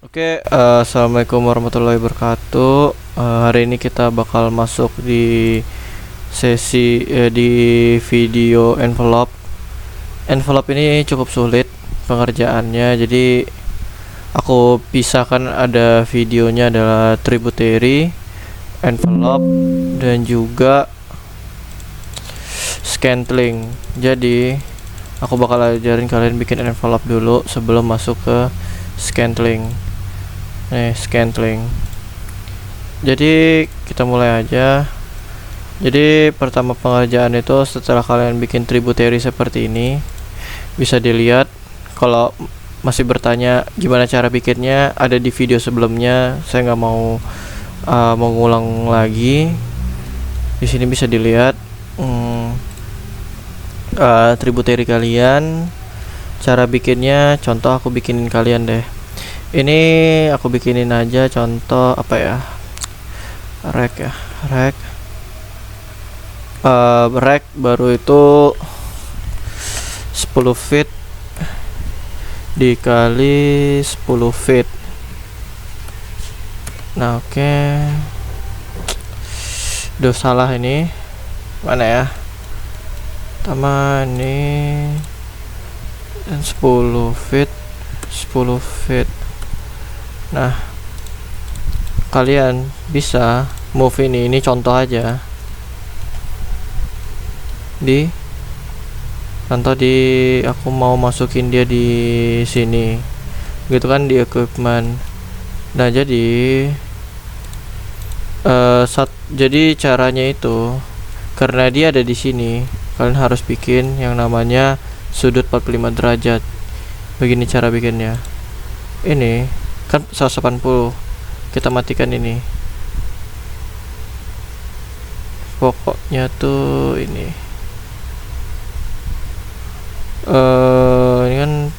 Assalamualaikum warahmatullahi wabarakatuh. Hari ini kita bakal masuk di di video envelope. Envelope ini cukup sulit pengerjaannya, jadi aku pisahkan, ada videonya adalah tributary, envelope, dan juga scantling. Jadi aku bakal ajarin kalian bikin envelope dulu sebelum masuk ke scantling. Scantling. Jadi kita mulai aja. Jadi pertama pengerjaan itu setelah kalian bikin tributary seperti ini, bisa dilihat. Kalau masih bertanya gimana cara bikinnya, ada di video sebelumnya. Saya nggak mau mengulang lagi. Di sini bisa dilihat tributary kalian. Cara bikinnya, contoh aku bikinin kalian deh. Ini aku bikinin aja contoh apa ya? Rek ya, rek. Rek baru itu 10 feet dikali 10 feet. Nah, oke. Duh, salah ini. Mana ya? Taman ini dan 10 feet 10 feet. Nah, kalian bisa move ini contoh aja. Contoh aku mau masukin dia di sini. Gitu kan, di equipment. Nah, jadi jadi caranya itu, karena dia ada di sini, kalian harus bikin yang namanya sudut 45 derajat. Begini cara bikinnya. Ini kan 180, kita matikan ini. Pokoknya tuh ini ini kan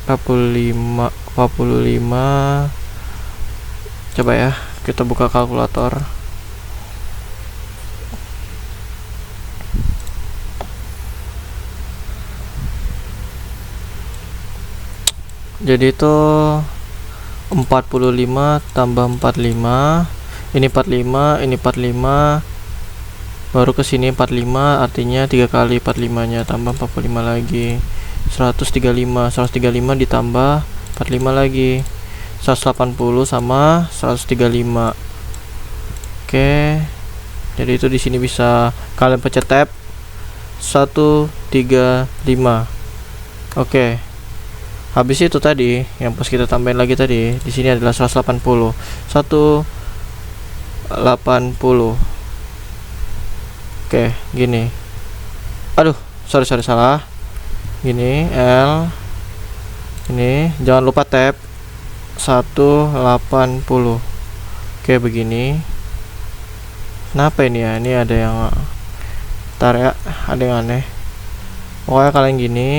45. Coba ya, kita buka kalkulator. Jadi itu 45 tambah 45, ini 45, ini 45, baru ke sini 45, artinya 3 kali 45 nya tambah 45 lagi, 135 ditambah 45 lagi, 180 sama 135. Oke. Jadi itu di sini bisa kalian pencet tab 135. Oke. Habis itu tadi yang pas kita tambahin lagi tadi, di sini adalah 180. Oke, gini. Aduh, sorry salah. Gini, L. Ini jangan lupa tab 180. Oke, begini. Kenapa ini ya? Ini ada yang ya, ada yang aneh. Pokoknya kalian gini.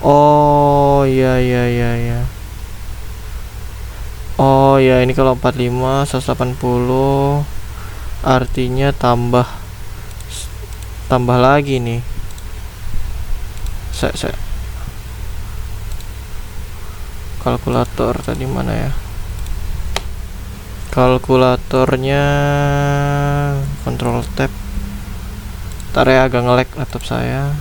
Oh iya. Oh ya, ini kalau 45 180 artinya tambah lagi nih. Kalkulator tadi mana ya? Kalkulatornya Control Tab. Ntar ya, agak nge-lag laptop saya.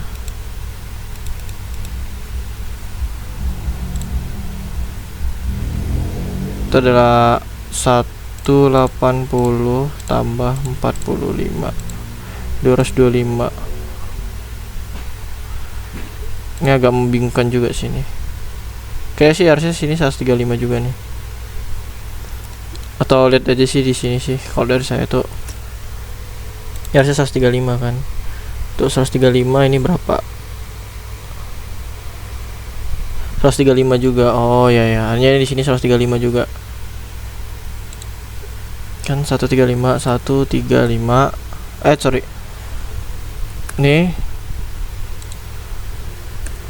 Itu adalah 180 tambah 45, 225. Ini agak membingungkan juga sini. Kayak sih harusnya sini 135 juga nih. Atau lihat aja sih di sini sih. Kalau dari saya tuh ya harusnya 135 kan. Tuh 135, ini berapa? 135 juga. Oh ya, hanya di sini 135 juga. Kan 135. Sorry. Nih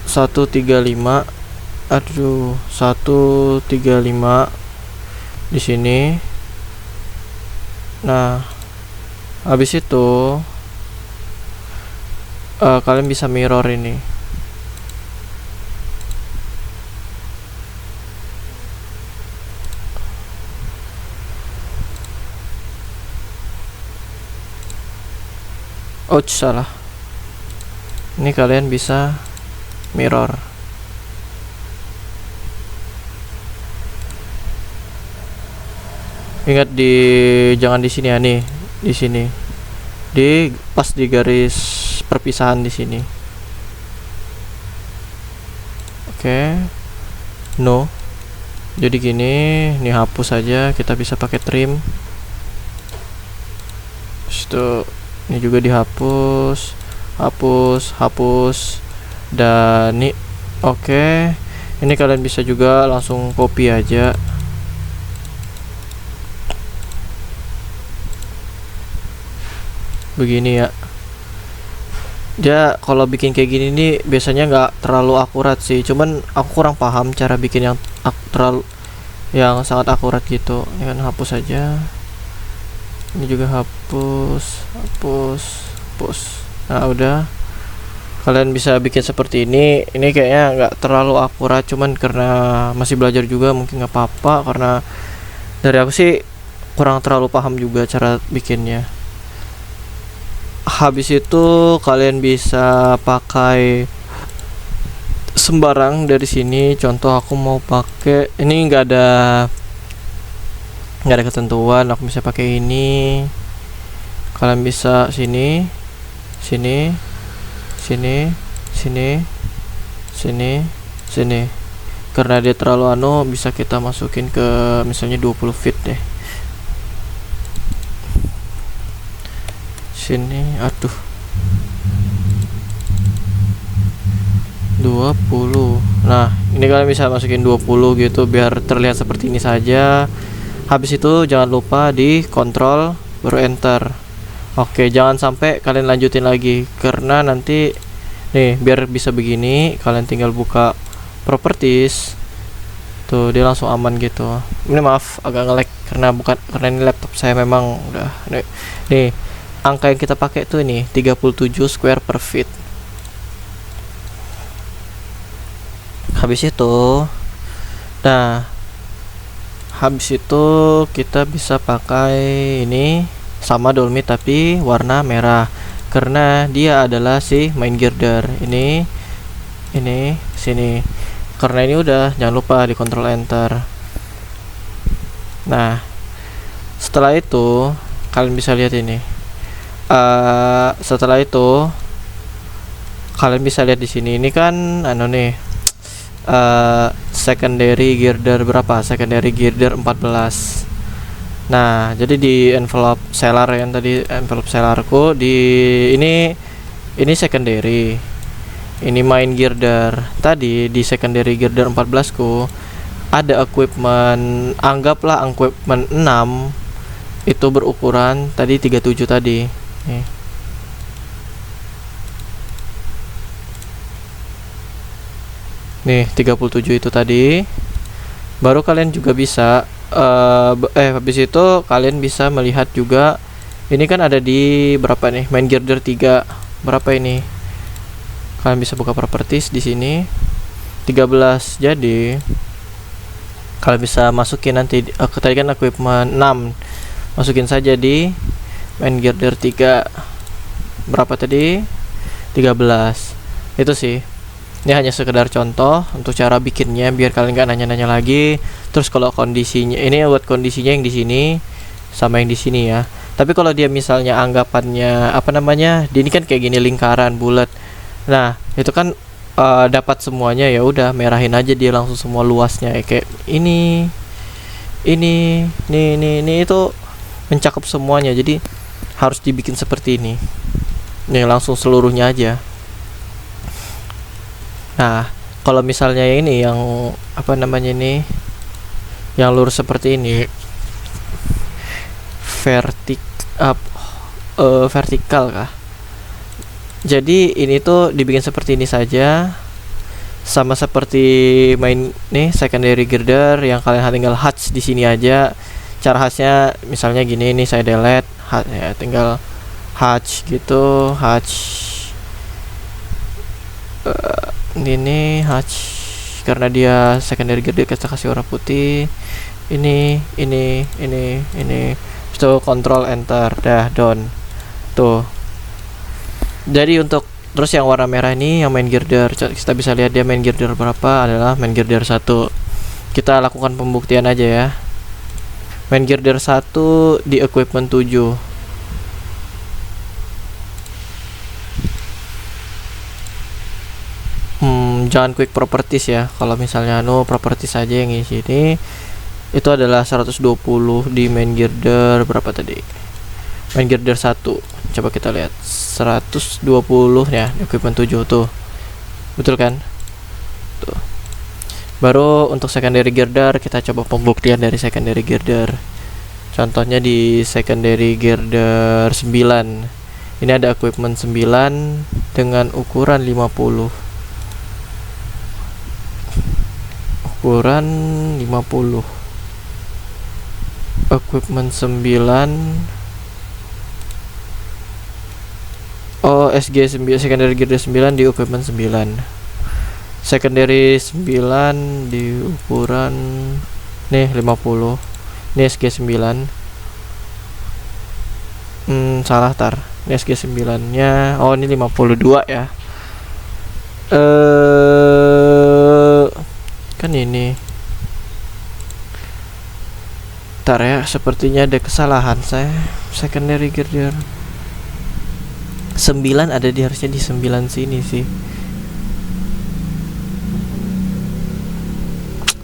135. Aduh, 135 di sini. Nah, habis itu kalian bisa mirror ini. Ouch, salah. Ini kalian bisa mirror. Ingat jangan di sini ya, nih di sini, pas di garis perpisahan di sini. Oke. No. Jadi gini, ini hapus saja, kita bisa pakai trim. Terus ini juga dihapus, hapus, dan nih. Oke. Ini kalian bisa juga langsung copy aja. Begini ya. Dia kalau bikin kayak gini nih biasanya nggak terlalu akurat sih, cuman aku kurang paham cara bikin yang sangat akurat gitu. Ini kan hapus aja, ini juga hapus. Nah udah, kalian bisa bikin seperti ini. Ini kayaknya nggak terlalu akurat, cuman karena masih belajar juga mungkin nggak apa-apa, karena dari aku sih kurang terlalu paham juga cara bikinnya. Habis itu kalian bisa pakai sembarang dari sini. Contoh aku mau pakai ini, nggak ada ketentuan, aku bisa pakai ini. Kalian bisa sini, karena dia terlalu bisa kita masukin ke misalnya 20 feet deh. Sini, aduh, 20. Nah, ini kalian bisa masukin 20 gitu biar terlihat seperti ini saja. Habis itu jangan lupa di kontrol baru enter. Oke, jangan sampai kalian lanjutin lagi, karena nanti nih biar bisa begini kalian tinggal buka properties. Tuh, dia langsung aman gitu. Ini maaf agak nge-lag karena ini laptop saya memang udah nih angka yang kita pakai tuh ini 37 square per feet. Habis itu kita bisa pakai ini sama Dolmy tapi warna merah, karena dia adalah si main girder. Ini sini. Karena ini udah, jangan lupa di kontrol enter. Nah, setelah itu kalian bisa lihat ini. Setelah itu kalian bisa lihat di sini, ini kan secondary girder berapa? Secondary girder 14. Nah, jadi di envelope seller yang tadi, envelope sellerku di ini secondary. Ini main girder. Tadi di secondary girder 14 ku ada equipment, anggaplah equipment 6 itu berukuran tadi 37 tadi. Nih 37 itu tadi. Baru kalian juga bisa habis itu kalian bisa melihat juga ini kan ada di berapa nih, main girder 3 berapa ini. Kalian bisa buka properties di sini 13. Jadi kalian bisa masukin nanti tadi kan equipment 6, masukin saja di main girder 3 berapa tadi, 13. Itu sih, ini hanya sekedar contoh untuk cara bikinnya biar kalian nggak nanya-nanya lagi. Terus kalau kondisinya ini buat kondisinya yang di sini sama yang di sini ya. Tapi kalau dia misalnya anggapannya dia ini kan kayak gini lingkaran bulat. Nah, itu kan dapat semuanya, ya udah merahin aja dia langsung semua luasnya kayak ini itu mencakup semuanya. Jadi harus dibikin seperti ini. Nih langsung seluruhnya aja. Nah, kalau misalnya ini yang yang lurus seperti ini, vertikal kah? Jadi ini tuh dibikin seperti ini saja, sama seperti main nih secondary girder yang kalian tinggal hatch di sini aja. Cara hatchnya misalnya gini, ini saya delete ya, tinggal hatch gitu, hatch ini hatch karena dia secondary girder kita kasih warna putih. Ini itu kontrol enter, dah done. Tuh Jadi untuk terus yang warna merah ini yang main girder, kita bisa lihat dia main girder berapa, adalah main girder 1. Kita lakukan pembuktian aja ya. Main girder 1 di equipment 7. Jangan quick properties ya. Kalau misalnya properties aja yang isi ini, itu adalah 120 di main girder berapa tadi? Main girder 1. Coba kita lihat 120 ya, equipment 7 tuh. Betul kan? Tuh. Baru untuk secondary girder kita coba pembuktian dari secondary girder. Contohnya di secondary girder 9. Ini ada equipment 9 dengan ukuran 50. Ukuran 50. Equipment 9. Oh, SG 9, secondary girder 9 di equipment 9. Secondary 9 di ukuran nih 50. Ini SG 9. Salah tar. Ini SG 9-nya. Oh, ini 52 ya. Kan ini. Tar ya, sepertinya ada kesalahan saya. Secondary girder 9 ada di, harusnya di 9 sini sih.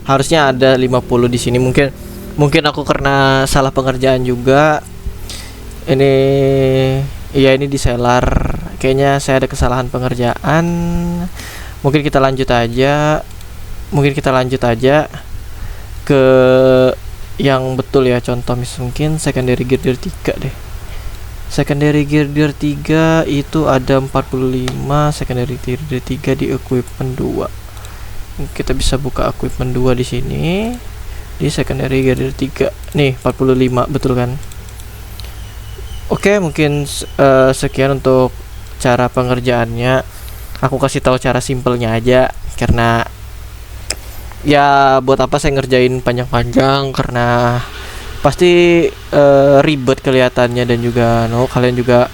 Harusnya ada 50 di sini. Mungkin aku karena salah pengerjaan juga. Ini iya, ini di seller. Kayaknya saya ada kesalahan pengerjaan. Mungkin kita lanjut aja ke yang betul ya. Contoh mungkin secondary girder 3 deh. Secondary girder 3 itu ada 45. Secondary girder 3 di equipment 2. Kita bisa buka equipment 2 di sini. Di secondary girder 3. Nih, 45, betul kan? Oke, mungkin sekian untuk cara pengerjaannya. Aku kasih tahu cara simpelnya aja karena ya buat apa saya ngerjain panjang-panjang, karena pasti ribet kelihatannya, dan juga kalian juga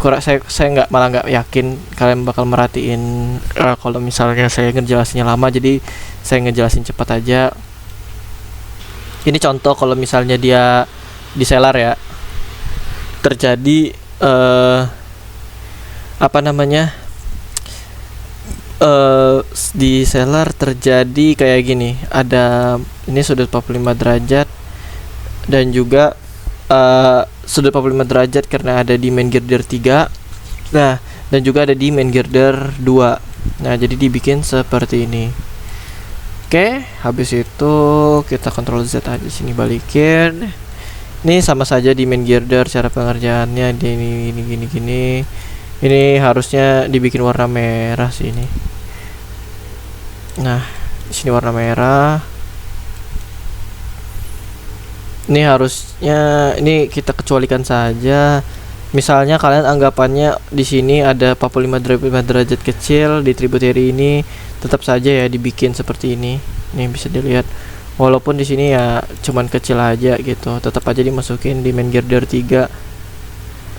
saya malah nggak yakin kalian bakal merhatiin kalau misalnya saya ngejelasinnya lama. Jadi saya ngejelasin cepat aja. Ini contoh kalau misalnya dia di seller ya, terjadi di seller terjadi kayak gini. Ada ini sudut 45 derajat dan juga sudut 45 derajat karena ada di main girder 3. Nah, dan juga ada di main girder 2. Nah, jadi dibikin seperti ini. Oke, habis itu kita Ctrl Z aja di sini, balikin. Ini sama saja di main girder cara pengerjaannya. Gini. Ini harusnya dibikin warna merah sih ini. Nah, di sini warna merah. Ini harusnya ini kita kecualikan saja. Misalnya kalian anggapannya di sini ada 45 derajat kecil di tributary ini, tetap saja ya dibikin seperti ini. Nih bisa dilihat. Walaupun di sini ya cuman kecil aja gitu, tetap aja dimasukin di main girder 3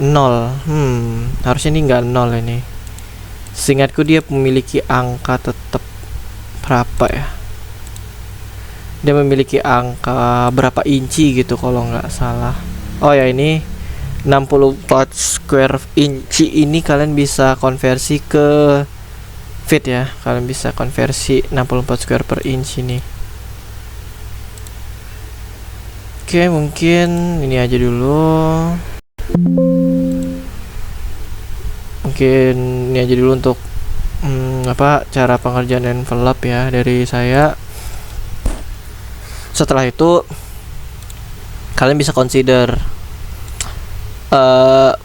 0. Harusnya ini enggak 0 ini. Seingatku dia memiliki angka tetap berapa ya? Dia memiliki angka berapa inci gitu kalau nggak salah. Oh ya, ini 64 square inci. Ini kalian bisa konversi ke feet ya. Kalian bisa konversi 64 square per inch ini. Oke, mungkin ini aja dulu. Untuk cara pengerjaan envelope ya dari saya. Setelah itu kalian bisa consider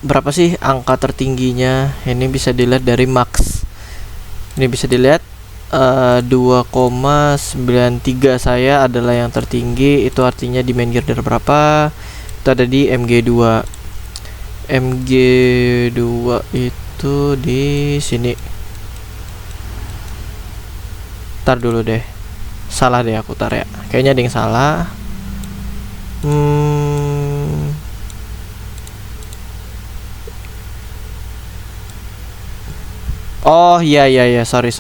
berapa sih angka tertingginya. Ini bisa dilihat dari max. Ini bisa dilihat 2,93 saya adalah yang tertinggi. Itu artinya di main girder berapa? Itu ada di MG2. MG2 itu di sini. Ntar dulu deh. Salah deh aku tar ya. Kayaknya ada yang salah. Oh iya iya iya, sorry.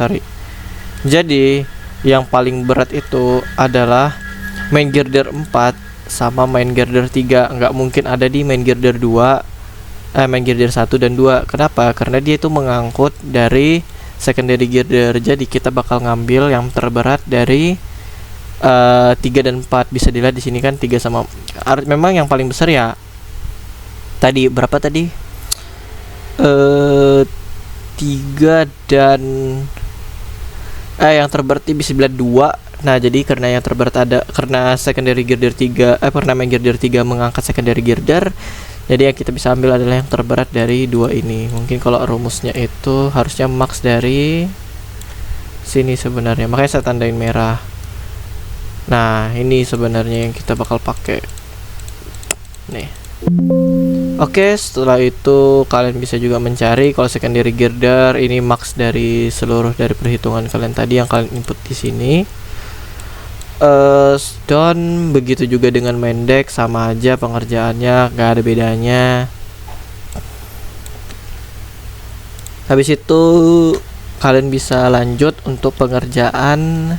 Jadi yang paling berat itu adalah main girder 4 sama main girder 3. Nggak mungkin ada di main girder 2, main girder 1 dan 2. Kenapa? Karena dia itu mengangkut dari secondary girder. Jadi kita bakal ngambil yang terberat dari 3 dan 4. Bisa dilihat di sini kan 3 sama memang yang paling besar ya. Tadi berapa tadi? 3 dan yang terberat bisa bilang 2. Nah, jadi karena yang terberat ada karena secondary girder 3 karena main girder 3 mengangkat secondary girder, jadi yang kita bisa ambil adalah yang terberat dari 2 ini. Mungkin kalau rumusnya itu harusnya max dari sini sebenarnya. Makanya saya tandain merah. Nah, ini sebenarnya yang kita bakal pakai. Nih. Oke, setelah itu kalian bisa juga mencari kalau secondary girder ini max dari seluruh dari perhitungan kalian tadi yang kalian input di sini. Dan begitu juga dengan main deck, sama aja pengerjaannya, gak ada bedanya. Habis itu kalian bisa lanjut untuk pengerjaan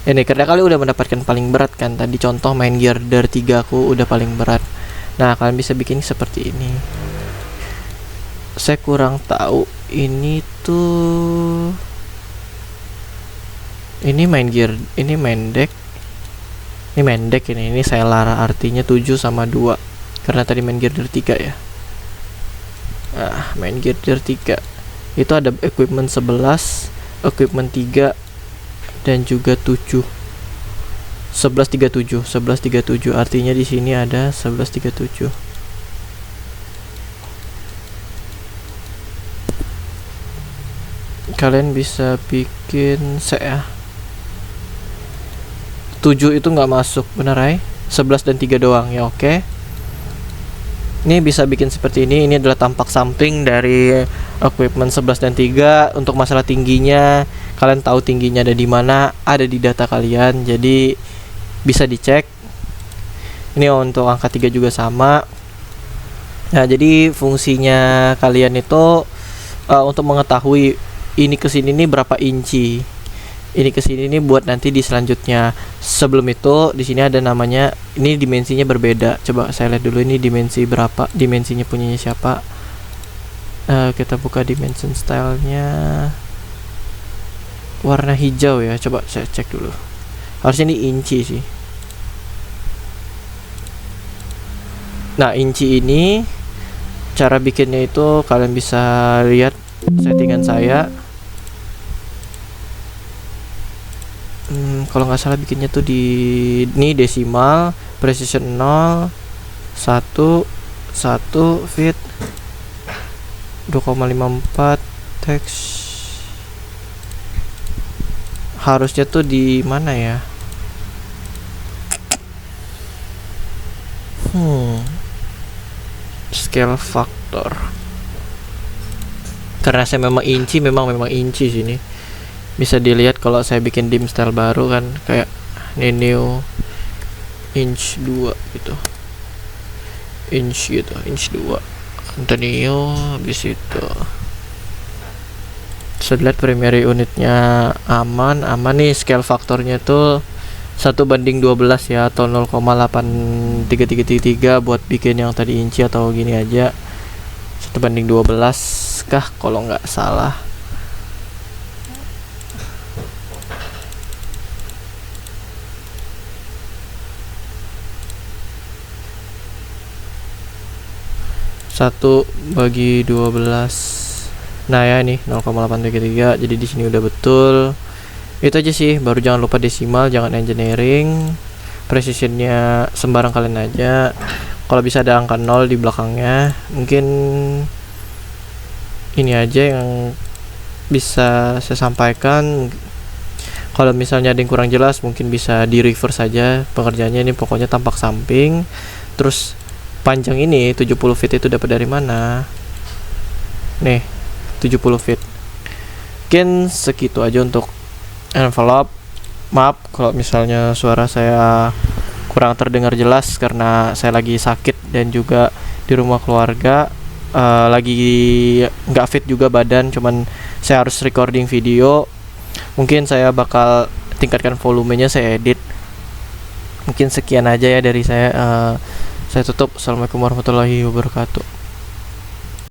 ini, karena kalian udah mendapatkan paling berat kan. Tadi contoh main girder 3 aku udah paling berat. Nah, kalian bisa bikin seperti ini. Saya kurang tahu ini tuh ini main deck. Ini main deck ini saya lara artinya 7 sama 2. Karena tadi main girder 3 ya. Nah, main girder 3. Itu ada equipment 11, equipment 3 dan juga 7. 1137 artinya di sini ada 1137. Kalian bisa bikin ya. 7 itu nggak masuk, bener ya? 11 dan 3 doang ya, oke. Ini bisa bikin seperti ini. Ini adalah tampak samping dari equipment 11 dan 3. Untuk masalah tingginya, kalian tahu tingginya ada di mana, ada di data kalian. Jadi bisa dicek. Ini untuk angka 3 juga sama. Nah, jadi fungsinya kalian itu untuk mengetahui ini kesini nih berapa inci, ini kesini nih buat nanti di selanjutnya. Sebelum itu di sini ada namanya, ini dimensinya berbeda. Coba saya lihat dulu ini dimensi berapa, dimensinya punyanya siapa. Kita buka dimension stylenya warna hijau ya. Coba saya cek dulu. Harusnya ini inci sih. Nah, inci ini cara bikinnya itu kalian bisa lihat settingan saya. Kalau nggak salah bikinnya tuh di ini desimal, precision 0, 1, 1 feet, 2,54 teks. Harusnya tuh di mana ya? Scale factor. Karena saya memang inci sini. Bisa dilihat kalau saya bikin dim style baru kan, kayak new inch 2 gitu. Inch 2. Antonio habis itu. Bisa dilihat primary unitnya aman nih. Scale faktornya tuh 1:12 ya, atau 0,83333 buat bikin yang tadi inci atau gini aja. 1:12 kah kalau nggak salah. Satu bagi 12. Nah ya, ini 0,833. Jadi di sini udah betul. Itu aja sih, baru jangan lupa desimal, jangan engineering. Precisionnya sembarang kalian aja. Kalau bisa ada angka 0 di belakangnya. Mungkin ini aja yang bisa saya sampaikan. Kalau misalnya ada yang kurang jelas, mungkin bisa di reverse saja pengerjaannya. Ini pokoknya tampak samping. Terus panjang ini 70 feet itu dapat dari mana? Nih, 70 feet. Mungkin segitu aja untuk envelope. Maaf kalau misalnya suara saya kurang terdengar jelas karena saya lagi sakit dan juga di rumah keluarga. lagi nggak fit juga badan, cuman saya harus recording video. Mungkin saya bakal tingkatkan volumenya, saya edit. Mungkin sekian aja ya dari saya. Saya tutup. Assalamualaikum warahmatullahi wabarakatuh.